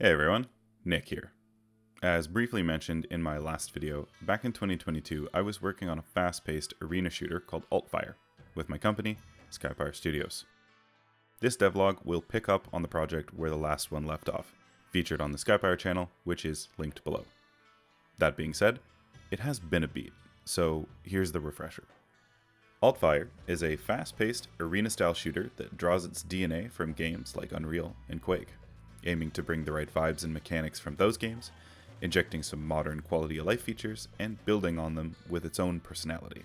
Hey everyone, Nick here. As briefly mentioned in my last video, back in 2022 I was working on a fast-paced arena shooter called Altfire with my company, Skypire Studios. This devlog will pick up on the project where the last one left off, featured on the Skypire channel, which is linked below. That being said, it has been a beat, so here's the refresher. Altfire is a fast-paced arena-style shooter that draws its DNA from games like Unreal and Quake, aiming to bring the right vibes and mechanics from those games, injecting some modern quality of life features, and building on them with its own personality.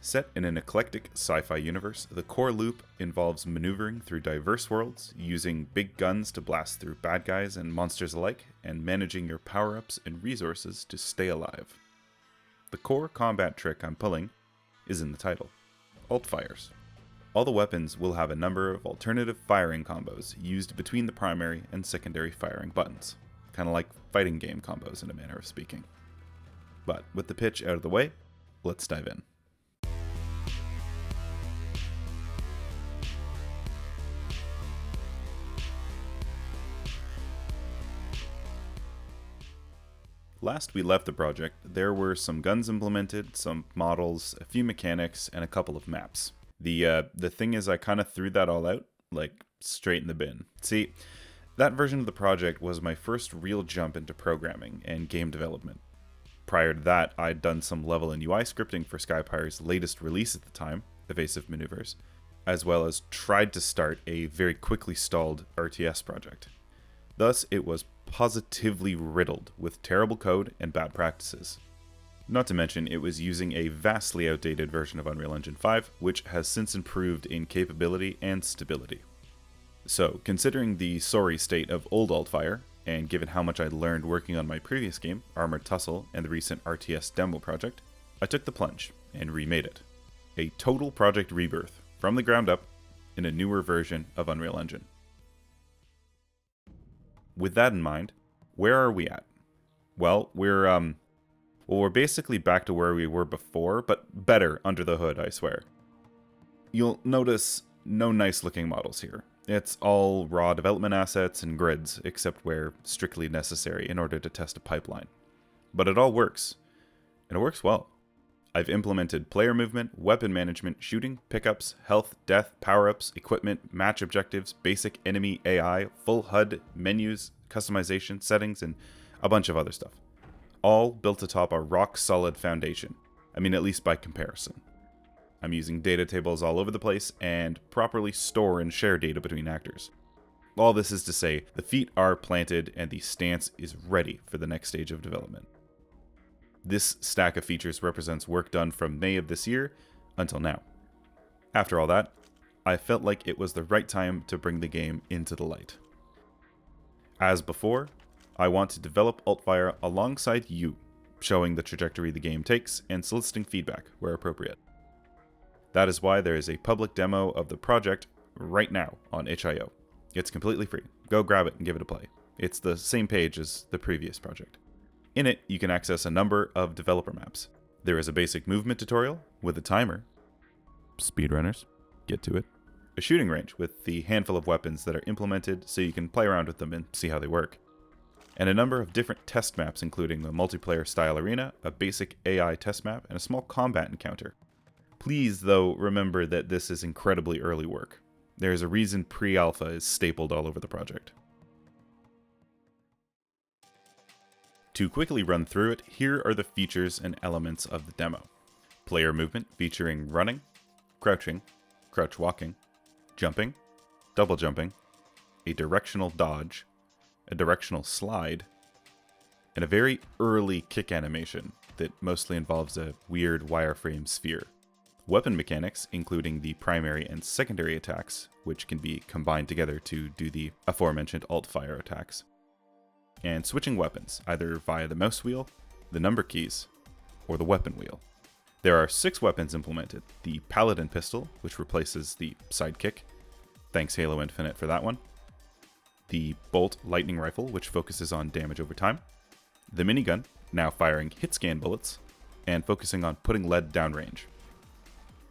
Set in an eclectic sci-fi universe, the core loop involves maneuvering through diverse worlds, using big guns to blast through bad guys and monsters alike, and managing your power-ups and resources to stay alive. The core combat trick I'm pulling is in the title, Altfires. All the weapons will have a number of alternative firing combos used between the primary and secondary firing buttons, kind of like fighting game combos in a manner of speaking. But with the pitch out of the way, let's dive in. Last we left the project, there were some guns implemented, some models, a few mechanics, and a couple of maps. The thing is I kind of threw that all out, like straight in the bin. See, that version of the project was my first real jump into programming and game development. Prior to that, I'd done some level and UI scripting for Skypire's latest release at the time, Evasive Maneuvers, as well as tried to start a very quickly stalled RTS project. Thus, it was positively riddled with terrible code and bad practices. Not to mention, it was using a vastly outdated version of Unreal Engine 5, which has since improved in capability and stability. So, considering the sorry state of old Altfire, and given how much I'd learned working on my previous game, Armored Tussle, and the recent RTS demo project, I took the plunge and remade it. A total project rebirth, from the ground up, in a newer version of Unreal Engine. With that in mind, where are we at? Well, we're basically back to where we were before, but better under the hood, I swear. You'll notice no nice looking models here. It's all raw development assets and grids, except where strictly necessary in order to test a pipeline. But it all works, and it works well. I've implemented player movement, weapon management, shooting, pickups, health, death, power-ups, equipment, match objectives, basic enemy AI, full HUD, menus, customization, settings, and a bunch of other stuff. All built atop a rock-solid foundation. I mean, at least by comparison. I'm using data tables all over the place and properly store and share data between actors. All this is to say, the feet are planted and the stance is ready for the next stage of development. This stack of features represents work done from May of this year until now. After all that, I felt like it was the right time to bring the game into the light. As before, I want to develop Altfire alongside you, showing the trajectory the game takes and soliciting feedback where appropriate. That is why there is a public demo of the project right now on itch.io. It's completely free. Go grab it and give it a play. It's the same page as the previous project. In it, you can access a number of developer maps. There is a basic movement tutorial with a timer. Speedrunners, get to it. A shooting range with the handful of weapons that are implemented so you can play around with them and see how they work. And a number of different test maps including a multiplayer style arena, a basic AI test map, and a small combat encounter. Please, though, remember that this is incredibly early work. There is a reason pre-alpha is stapled all over the project. To quickly run through it, here are the features and elements of the demo. Player movement featuring running, crouching, crouch walking, jumping, double jumping, a directional dodge, a directional slide, and a very early kick animation that mostly involves a weird wireframe sphere. Weapon mechanics, including the primary and secondary attacks, which can be combined together to do the aforementioned alt-fire attacks. And switching weapons, either via the mouse wheel, the number keys, or the weapon wheel. There are 6 weapons implemented. The Paladin pistol, which replaces the sidekick. Thanks Halo Infinite for that one. The Bolt lightning rifle, which focuses on damage over time. The minigun, now firing hit scan bullets, and focusing on putting lead downrange.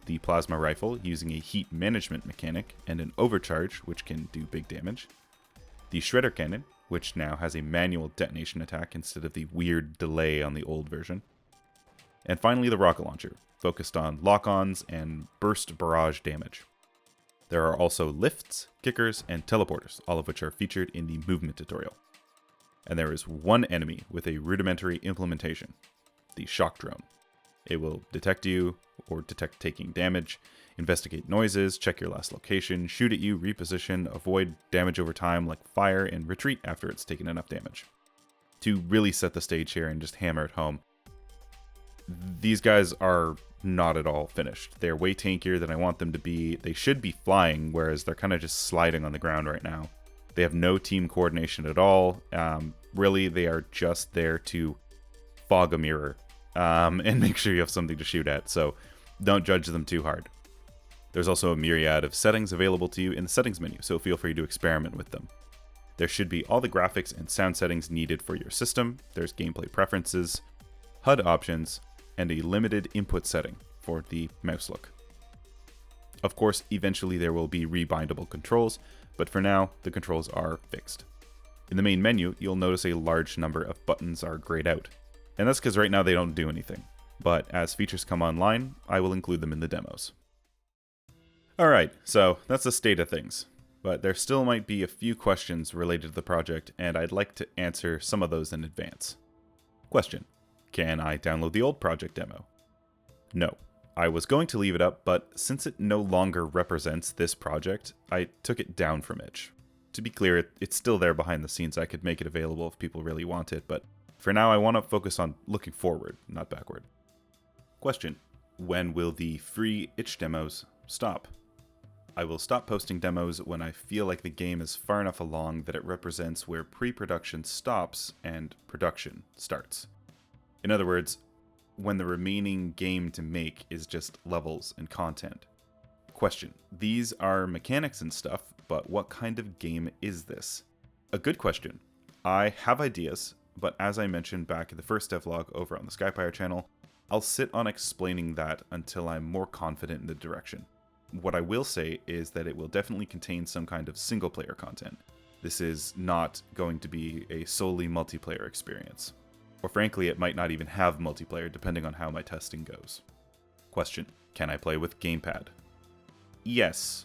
The plasma rifle, using a heat management mechanic and an overcharge, which can do big damage. The shredder cannon, which now has a manual detonation attack instead of the weird delay on the old version. And finally, the rocket launcher, focused on lock-ons and burst barrage damage. There are also lifts, kickers, and teleporters, all of which are featured in the movement tutorial. And there is one enemy with a rudimentary implementation, the shock drone. It will detect you, or detect taking damage, investigate noises, check your last location, shoot at you, reposition, avoid damage over time like fire, and retreat after it's taken enough damage. To really set the stage here and just hammer it home, these guys are not at all finished. They're way tankier than I want them to be. They should be flying, whereas they're kind of just sliding on the ground right now. They have no team coordination at all. Really, they are just there to fog a mirror and make sure you have something to shoot at, so don't judge them too hard. There's also a myriad of settings available to you in the settings menu, so feel free to experiment with them. There should be all the graphics and sound settings needed for your system. There's gameplay preferences, HUD options, and a limited input setting for the mouse look. Of course, eventually there will be rebindable controls, but for now, the controls are fixed. In the main menu, you'll notice a large number of buttons are grayed out, and that's because right now they don't do anything. But as features come online, I will include them in the demos. Alright, so that's the state of things, but there still might be a few questions related to the project, and I'd like to answer some of those in advance. Question: can I download the old project demo? No. I was going to leave it up, but since it no longer represents this project, I took it down from itch. To be clear, it's still there behind the scenes. I could make it available if people really want it, but for now I want to focus on looking forward, not backward. Question: when will the free itch demos stop? I will stop posting demos when I feel like the game is far enough along that it represents where pre-production stops and production starts. In other words, when the remaining game to make is just levels and content. Question: these are mechanics and stuff, but what kind of game is this? A good question. I have ideas, but as I mentioned back in the first devlog over on the Skypire channel, I'll sit on explaining that until I'm more confident in the direction. What I will say is that it will definitely contain some kind of single-player content. This is not going to be a solely multiplayer experience. Or frankly, it might not even have multiplayer depending on how my testing goes. Question: can I play with gamepad? Yes.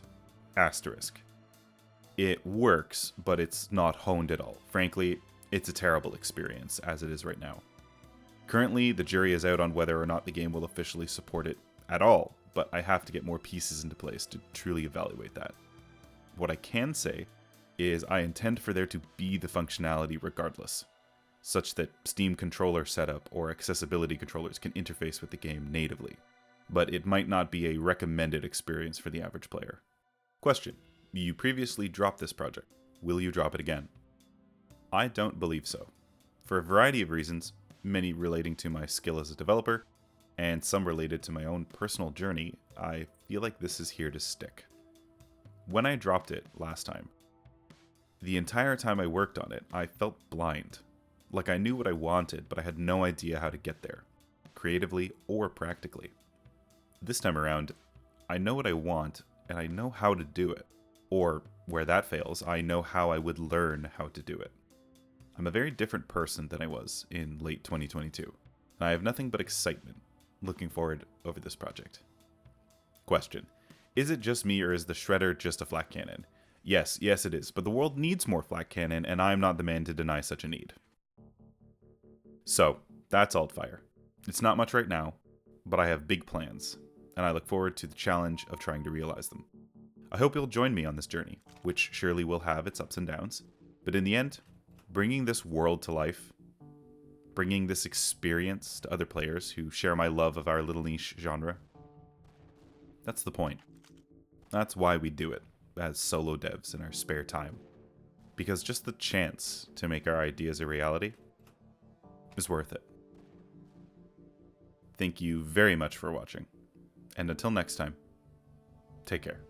Asterisk. It works, but it's not honed at all. Frankly, it's a terrible experience as it is right now. Currently, the jury is out on whether or not the game will officially support it at all, but I have to get more pieces into place to truly evaluate that. What I can say is I intend for there to be the functionality regardless, such that Steam controller setup or accessibility controllers can interface with the game natively, but it might not be a recommended experience for the average player. Question: you previously dropped this project. Will you drop it again? I don't believe so. For a variety of reasons, many relating to my skill as a developer, and some related to my own personal journey, I feel like this is here to stick. When I dropped it last time, the entire time I worked on it, I felt blind. Like I knew what I wanted, but I had no idea how to get there, creatively or practically. This time around, I know what I want, and I know how to do it. Or, where that fails, I know how I would learn how to do it. I'm a very different person than I was in late 2022, and I have nothing but excitement looking forward over this project. Question: is it just me, or is the shredder just a flat cannon? Yes it is, but the world needs more flat cannon, and I'm not the man to deny such a need. So, that's Altfire. It's not much right now, but I have big plans, and I look forward to the challenge of trying to realize them. I hope you'll join me on this journey, which surely will have its ups and downs, but in the end, bringing this world to life, bringing this experience to other players who share my love of our little niche genre, that's the point. That's why we do it as solo devs in our spare time. Because just the chance to make our ideas a reality is worth it. Thank you very much for watching, and until next time, take care.